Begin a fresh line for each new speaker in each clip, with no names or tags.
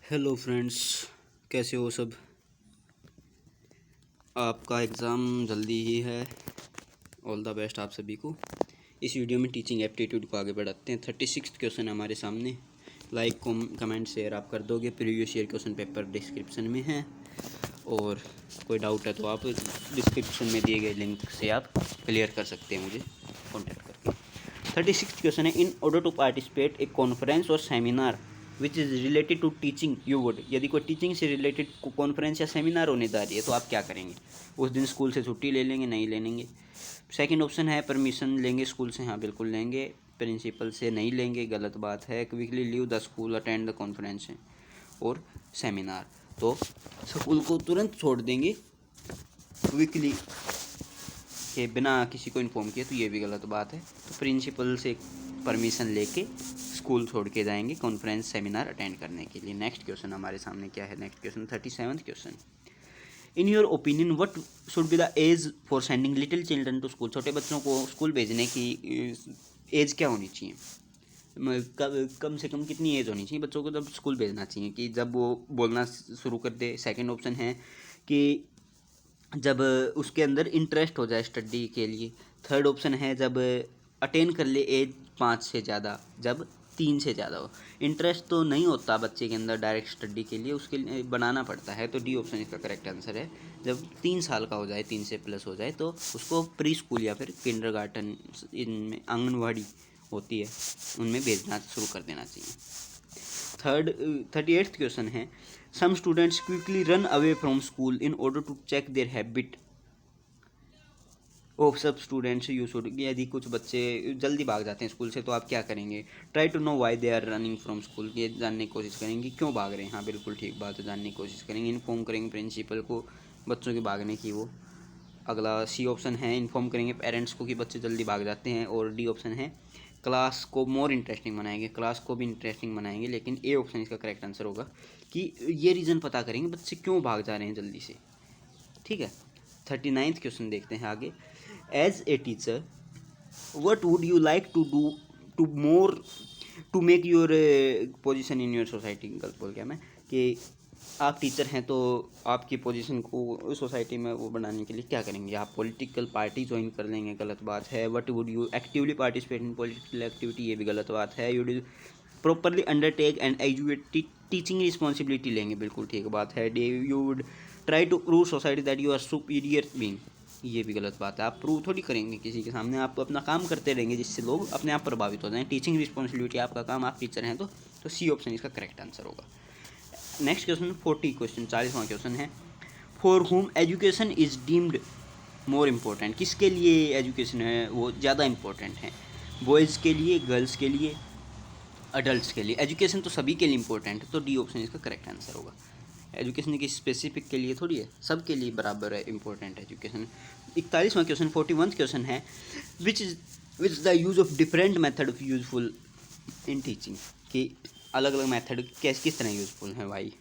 Hello friends, कैसे हो सब। आपका एग्ज़ाम जल्दी ही है। ऑल द बेस्ट आप सभी को। इस वीडियो में टीचिंग एप्टीट्यूड को आगे बढ़ाते हैं। 36 क्वेश्चन हमारे सामने। लाइक कमेंट शेयर आप कर दोगे। Previous year question paper description में है, और कोई डाउट है तो आप डिस्क्रिप्शन में दिए गए लिंक से आप क्लियर कर सकते हैं मुझे कॉन्टैक्ट करके। 36 क्वेश्चन है। In order to participate a conference और seminar which is related to teaching you would. यदि कोई टीचिंग से रिलेटेड कॉन्फ्रेंस या सेमिनार होने जा रही है तो आप क्या करेंगे। उस दिन स्कूल से छुट्टी ले लेंगे, नहीं ले लेंगे। सेकंड ऑप्शन है परमिशन लेंगे स्कूल से, हाँ बिल्कुल लेंगे। प्रिंसिपल से नहीं लेंगे, गलत बात है। Quickly leave the school, attend the conference और सेमिनार, तो स्कूल को तुरंत छोड़ देंगे क्विकली के बिना किसी को इन्फॉर्म किए, तो ये भी गलत बात है। तो प्रिंसिपल से परमिशन लेके स्कूल छोड़ के जाएंगे कॉन्फ्रेंस सेमिनार अटेंड करने के लिए। नेक्स्ट क्वेश्चन हमारे सामने क्या है। Next question 37th question. In your opinion what should be the age for sending little children to school. छोटे बच्चों को स्कूल भेजने की एज क्या होनी चाहिए। कम से कम कितनी एज होनी चाहिए बच्चों को जब स्कूल भेजना चाहिए, कि जब वो बोलना शुरू कर दे। सेकंड ऑप्शन है कि जब उसके अंदर इंटरेस्ट हो जाए स्टडी के लिए। थर्ड ऑप्शन है जब अटेन कर ले एज 5 से ज़्यादा, जब 3 से ज़्यादा हो। इंटरेस्ट तो नहीं होता बच्चे के अंदर डायरेक्ट स्टडी के लिए, उसके लिए बनाना पड़ता है। तो डी ऑप्शन इसका करेक्ट आंसर है। जब 3 साल का हो जाए, 3 से प्लस हो जाए, तो उसको प्री स्कूल या फिर किंडरगार्टन, इनमें आंगनवाड़ी होती है, उनमें भेजना शुरू कर देना चाहिए। 38th क्वेश्चन है। Some students quickly run away from school in order to check their habit of such students you should. यदि कुछ बच्चे जल्दी भाग जाते हैं स्कूल से तो आप क्या करेंगे। Try to know why they are running from school. ये जानने की कोशिश करेंगे क्यों भाग रहे हैं। हाँ बिल्कुल ठीक बात है, जानने की कोशिश करेंगे। इन्फॉर्म करेंगे प्रिंसिपल को बच्चों के भागने की वो। अगला सी ऑप्शन है इन्फॉर्म करेंगे पेरेंट्स को कि बच्चे जल्दी भाग जाते हैं। और डी ऑप्शन है क्लास को मोर इंटरेस्टिंग बनाएंगे। क्लास को भी इंटरेस्टिंग बनाएंगे, लेकिन ए ऑप्शन इसका करेक्ट आंसर होगा कि ये रीज़न पता करेंगे बच्चे क्यों भाग जा रहे हैं जल्दी से। ठीक है। 39th क्वेश्चन देखते हैं आगे। As a teacher what would you like to do to more to make your position in your society. गलत बोल गया मैं, कि आप टीचर हैं तो आपकी पोजीशन को सोसाइटी में वो बनाने के लिए क्या करेंगे। आप पॉलिटिकल पार्टी ज्वाइन कर लेंगे, गलत बात है। What would you actively participate in political activity, ये भी गलत बात है। You will properly undertake and educate teaching responsibility लेंगे, बिल्कुल ठीक बात है। They you would try to prove society that you are superior being, ये भी गलत बात है। आप प्रूव थोड़ी करेंगे किसी के सामने, आप अपना काम करते रहेंगे जिससे लोग अपने आप प्रभावित हो जाएं। टीचिंग रिस्पॉन्सिबिलिटी आपका काम, आप टीचर हैं तो सी ऑप्शन इसका करेक्ट आंसर होगा। नेक्स्ट क्वेश्चन 40 क्वेश्चन 40वां क्वेश्चन है। फॉर हुम education is deemed more important. किसके लिए एजुकेशन है वो ज़्यादा इम्पोर्टेंट है। बॉयज़ के लिए, गर्ल्स के लिए, अडल्ट के लिए। एजुकेशन तो सभी के लिए इम्पोर्टेंट है, तो डी ऑप्शन इसका करेक्ट आंसर होगा। एजुकेशन किसी स्पेसिफिक के लिए थोड़ी है, सब के लिए बराबर है इम्पोर्टेंट एजुकेशन। 41वां क्वेश्चन 41th क्वेश्चन है। Which the use of different method of useful in teaching. कि अलग अलग मेथड किस तरह यूज़फुल हैं भाई।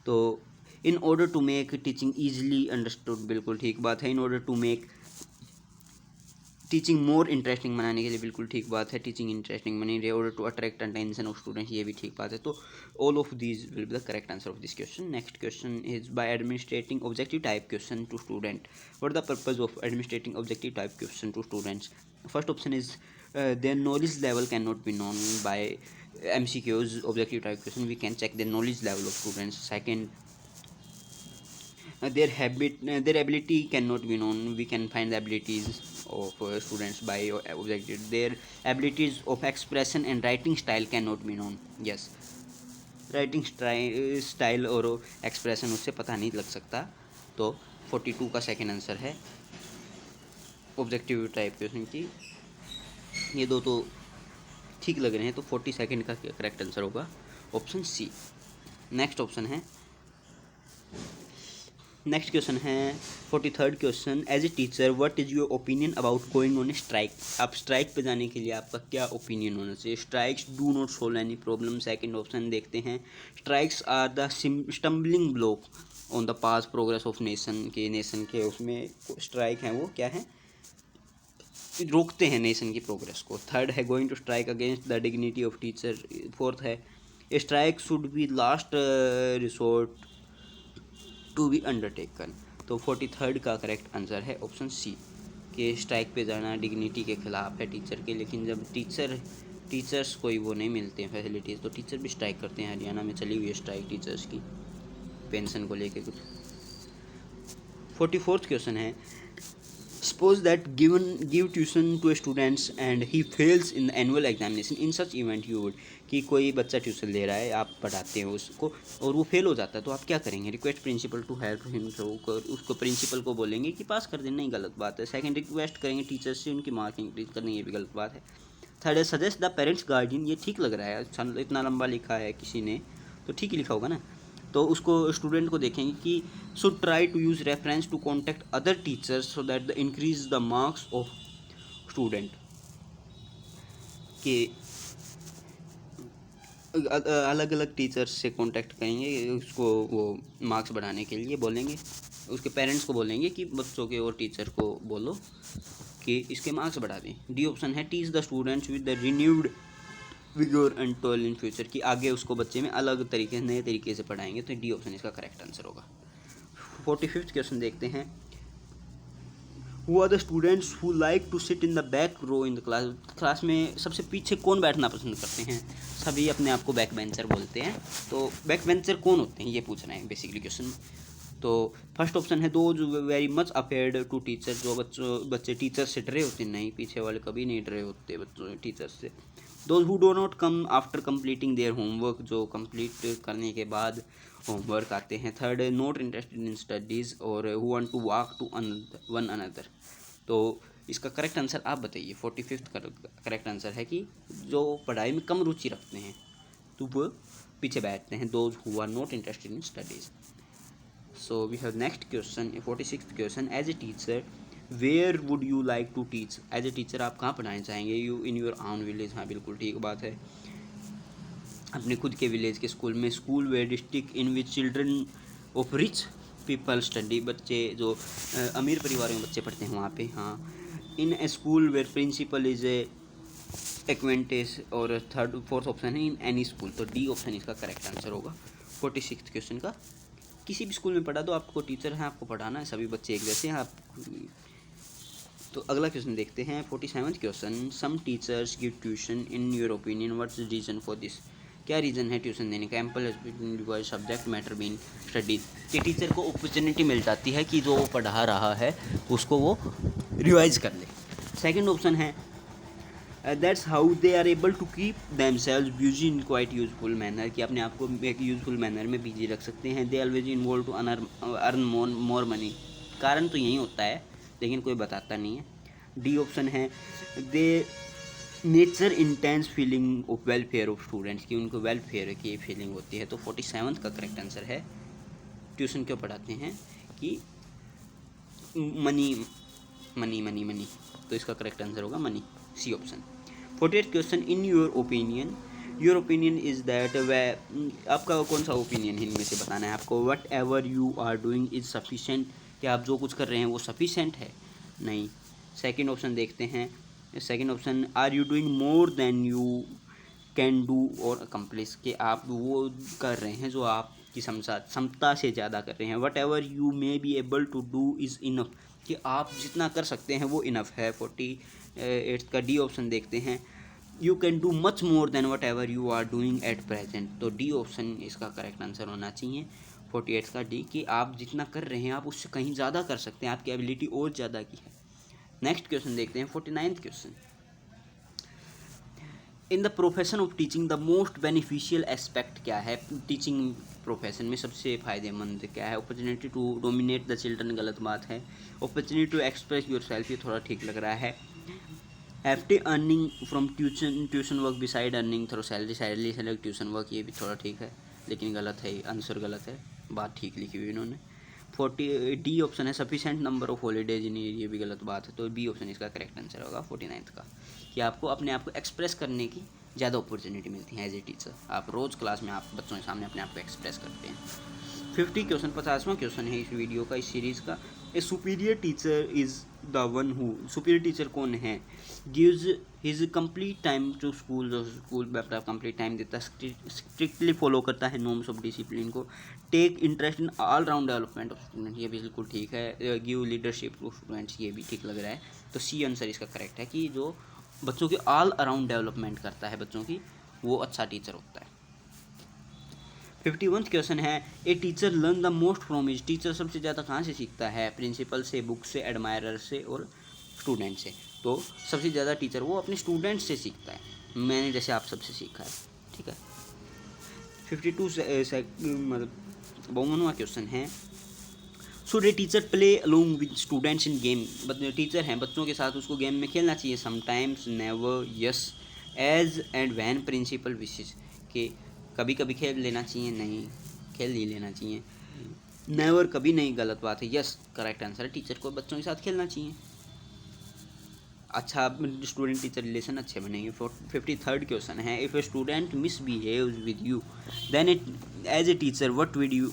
तो in order to make teaching easily understood, बिल्कुल ठीक बात है। In order to make teaching more interesting बनाने के लिए, बिल्कुल ठीक बात है। टीचिंग इंटरेस्टिंग बनी रही, order to attract attention of students, ये भी ठीक बात है। तो all of these will be the correct answer of this question. Next question is by administrating objective type question to student what the purpose of administrating objective type question to students. First option is their knowledge level cannot be known by MCQs objective type question. We can check the knowledge level of students. Second, their ability cannot be known. We can find the abilities of students by objective. Their abilities of expression and writing style cannot be known. Yes, writing style और expression उससे पता नहीं लग सकता। तो 42 का second answer है objective type question की। ये दो तो ठीक लग रहे हैं, तो 42 का करेक्ट आंसर होगा ऑप्शन सी। नेक्स्ट ऑप्शन है, नेक्स्ट क्वेश्चन है 43rd question. As a teacher what is your opinion about going on a strike. आप स्ट्राइक पे जाने के लिए आपका क्या ओपिनियन होना चाहिए। Strikes do not solve any problem. Second option देखते हैं। Strikes are the stumbling block on the pass progress of nation के उसमें स्ट्राइक हैं वो क्या है, रोकते हैं नेशन की प्रोग्रेस को। थर्ड है going to strike against the dignity of teacher. Fourth है strike should be last resort to be undertaken. तो 43rd का करेक्ट आंसर है ऑप्शन सी, कि स्ट्राइक पे जाना डिग्निटी के खिलाफ है टीचर के, लेकिन जब टीचर्स कोई वो नहीं मिलते हैं फैसिलिटीज़, तो टीचर भी स्ट्राइक करते हैं। हरियाणा में चली हुई है स्ट्राइक टीचर्स की, पेंशन को लेके कुछ। 44th क्वेश्चन है, suppose that give tuition to students and he fails in the annual examination, in such event you would, कि कोई बच्चा ट्यूशन ले रहा है, आप पढ़ाते हैं उसको और वो फेल हो जाता है, तो आप क्या करेंगे? Request principal to help him, तो उसको प्रिंसिपल को बोलेंगे कि पास कर देना, ही गलत बात है। सेकंड, रिक्वेस्ट करेंगे टीचर्स से उनकी मार्क इंक्रीज करने, ये भी गलत बात है। थर्ड है, सजेस्ट द पेरेंट्स गार्डियन, ये ठीक लग रहा है, इतना लंबा लिखा है किसी ने तो ठीक ही लिखा होगा ना। तो उसको स्टूडेंट को देखेंगे कि should try to use reference to contact other teachers so that the increase the marks of student, कि अलग अलग टीचर्स से कांटेक्ट करेंगे उसको, वो मार्क्स बढ़ाने के लिए बोलेंगे, उसके पेरेंट्स को बोलेंगे कि बच्चों के और टीचर को बोलो कि इसके मार्क्स बढ़ा दें। डी ऑप्शन है, teach the students with the renewed vigour and tall in future, कि आगे उसको बच्चे में अलग तरीके नए तरीके से पढ़ाएंगे, तो डी ऑप्शन इसका करेक्ट आंसर होगा। 45th क्वेश्चन देखते हैं, who are the students who like to sit in the back row in the class, class में सबसे पीछे कौन बैठना पसंद करते हैं? सभी अपने आप को बैक बेंचर बोलते हैं, तो बैक बेंचर कौन होते हैं ये पूछ रहे हैं बेसिकली क्वेश्चन। तो फर्स्ट ऑप्शन है, those very much afraid to teacher, जो बच्चे टीचर से डरे होते, नहीं पीछे वाले कभी नहीं डरे होते बच्चों टीचर से। Those who do not come after completing their homework, जो कंप्लीट करने के बाद होमवर्क आते हैं। Third, not interested in studies और who want to walk to one another. तो इसका करेक्ट आंसर आप बताइए। 45th का करेक्ट आंसर है कि जो पढ़ाई में कम रुचि रखते हैं तो वो पीछे बैठते हैं, those who are not interested in studies. So we have next question, 46th question, as a teacher where would you like to teach, as a teacher आप कहाँ पढ़ाना चाहेंगे? You in your own village, हाँ बिल्कुल ठीक बात है, अपने खुद के विलेज के स्कूल में। School where district in which children of rich people study, बच्चे जो अमीर परिवारों में बच्चे पढ़ते हैं वहाँ पे। हाँ, in a school where principal is a acquaintance, और थर्ड फोर्थ ऑप्शन है इन एनी स्कूल, तो डी ऑप्शन इसका करेक्ट आंसर होगा 46th क्वेश्चन का। किसी भी स्कूल में पढ़ा दो, आपको टीचर हैं, आपको पढ़ाना है, सभी बच्चे एक जैसे हैं आप। तो अगला क्वेश्चन देखते हैं, 47th question, some teachers give tuition, in your opinion what's the reason for this, क्या रीज़न है ट्यूशन देने का? Ample subject matter been studies, कि टीचर को अपॉर्चुनिटी मिल जाती है कि जो वो पढ़ा रहा है उसको वो रिवाइज कर ले। सेकंड ऑप्शन है, that's how they are able to keep themselves busy in quite useful manner, कि अपने आप को एक यूजफुल मैनर में बिजी रख सकते हैं। They always involve to earn more money, कारण तो यही होता है लेकिन कोई बताता नहीं है। डी ऑप्शन है, they nurture intense feeling of welfare of students, की उनको वेलफेयर की फीलिंग होती है। तो 47th का करेक्ट आंसर है, ट्यूशन क्यों पढ़ाते हैं कि मनी मनी मनी मनी, तो इसका करेक्ट आंसर होगा money, C option. 48th question, in your opinion is that, वह आपका कौन सा ओपिनियन है इनमें से बताना है आपको। Whatever you are doing is sufficient, कि आप जो कुछ कर रहे हैं वो सफिशेंट है? नहीं। सेकेंड ऑप्शन देखते हैं, second option, are you doing more than you can do और अकम्प्लिश, कि आप वो कर रहे हैं जो आपकी क्षमता से ज़्यादा कर रहे हैं। Whatever you may be able to do is enough, कि आप जितना कर सकते हैं वो इनफ है। 48th का डी ऑप्शन देखते हैं, you can do much more than whatever you are doing at present, तो डी ऑप्शन इसका करेक्ट आंसर होना चाहिए 48th का डी, कि आप जितना कर रहे हैं आप उससे कहीं ज़्यादा कर सकते हैं, आपकी एबिलिटी और ज़्यादा की है। नेक्स्ट क्वेश्चन देखते हैं, 49th question, in the profession of teaching the most beneficial aspect क्या है? टीचिंग प्रोफेशन में सबसे फ़ायदेमंद क्या है? Opportunity to dominate the children, गलत बात है। Opportunity to express your self, ये थोड़ा ठीक लग रहा है। Hefty earning from tuition work beside earning through salary select tuition work, ये भी थोड़ा ठीक है लेकिन गलत है, आंसर गलत है, बात ठीक लिखी हुई इन्होंने। 40 डी ऑप्शन है, sufficient number of holidays in year, ये भी गलत बात है, तो बी ऑप्शन इसका करेक्ट आंसर होगा 49th का, कि आपको अपने आप को एक्सप्रेस करने की ज़्यादा अपॉर्चुनिटी मिलती है एज ए टीचर, आप रोज़ क्लास में आप बच्चों के सामने अपने आप को एक्सप्रेस करते हैं। 50 क्वेश्चन, 50वां क्वेश्चन है इस वीडियो का, इस सीरीज़ का, a superior teacher is the one who, superior teacher कौन है, gives his complete time to school, जो स्कूल में अपना कंप्लीट टाइम देता है, स्ट्रिक्टली फॉलो करता है नॉर्म्स ऑफ डिसिप्लिन को, take interest in all round development of student, ये बिल्कुल ठीक है, गिव लीडरशिप टू स्टूडेंट्स, ये भी ठीक लग रहा है। तो सी आंसर इसका करेक्ट है कि जो बच्चों की ऑल अराउंड डेवलपमेंट करता है बच्चों की, वो अच्छा टीचर होता है। 51th क्वेश्चन है, a teacher learn the most from his, teacher सबसे ज़्यादा कहाँ से सीखता है, प्रिंसिपल से, बुक से, एडमायरर से और स्टूडेंट से। तो सबसे ज़्यादा टीचर वो अपने स्टूडेंट से सीखता है, मैंने जैसे आप सबसे सीखा है, ठीक है। 52 मतलब 52वां क्वेश्चन है, should a teacher play along with students in game, teacher हैं बच्चों के साथ उसको गेम में खेलना चाहिए, sometimes, never, yes, as and when principal wishes, कि कभी कभी खेल लेना चाहिए, नहीं खेल नहीं लेना चाहिए, नेवर कभी नहीं, गलत बात है, यस करेक्ट आंसर है, टीचर को बच्चों के साथ खेलना चाहिए, अच्छा स्टूडेंट टीचर रिलेशन अच्छे बनेंगे। 53rd क्वेश्चन है, if a student misbehaves with you then it as a teacher what would you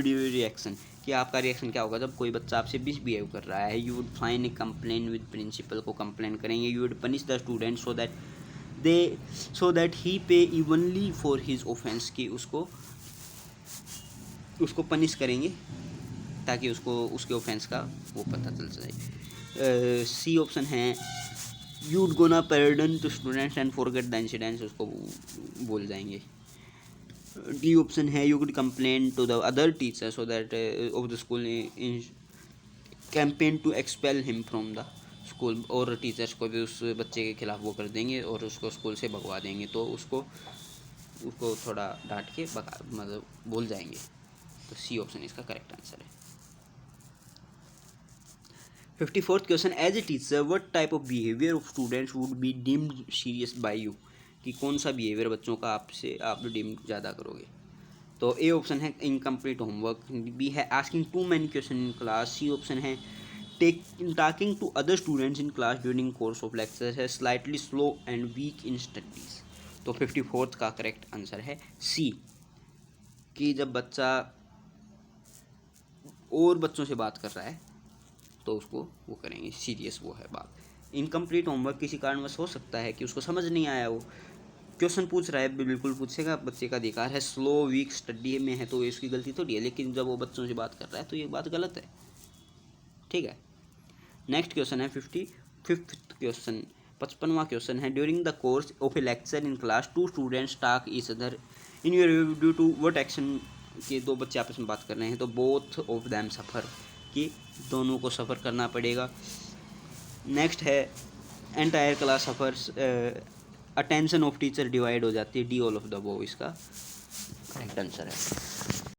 reaction, कि आपका रिएक्शन क्या होगा जब कोई बच्चा आपसे मिसबिहेव कर रहा है। You would fine a complain with principal, को कंप्लेन करेंगे, you would punish the student so that he pay evenly for his offence, कि उसको पनिश करेंगे ताकि उसको उसके ऑफेंस का वो पता चल जाए। सी ऑप्शन है, you'd gonna pardon to students and forget the incidents, उसको बोल जाएंगे। डी ऑप्शन है, you could complain to the other teacher so that of the school in campaign to expel him from the school, और teachers को भी उस बच्चे के खिलाफ वो कर देंगे और उसको स्कूल से भगवा देंगे, तो उसको थोड़ा डांट के मतलब बोल जाएंगे। तो सी ऑप्शन इसका करेक्ट आंसर है। 54th question, as a teacher what type of behaviour of students would be deemed serious by you, कि कौन सा बिहेवियर बच्चों का आप डीम ज़्यादा करोगे। तो ए ऑप्शन है इनकम्प्लीट होमवर्क, बी है asking to many question in class, C option है talking to other students in class during course of lecture, है slightly slow and weak in studies. तो 54th का correct answer है सी, कि जब बच्चा और बच्चों से बात कर रहा है तो उसको वो करेंगे, सीरियस वो है बात। इनकम्प्लीट होमवर्क किसी कारणवश हो सकता है कि उसको समझ नहीं आया, वो क्वेश्चन पूछ रहा है, बिल्कुल पूछेगा, बच्चे का अधिकार है। स्लो वीक स्टडी में है तो इसकी गलती थोड़ी है, लेकिन जब वो बच्चों से बात कर रहा है तो ये बात गलत है, ठीक है। नेक्स्ट क्वेश्चन है 55th क्वेश्चन, 55वां क्वेश्चन है, during the course of a lecture in class two students talk each other in your review due to what action, के दो बच्चे आपस में बात कर रहे हैं तो बोथ ऑफ देम सफ़र, कि दोनों को सफ़र करना पड़ेगा। नेक्स्ट है entire class suffers, attention of teacher divide हो जाती है, D all of the above इसका करेक्ट आंसर है।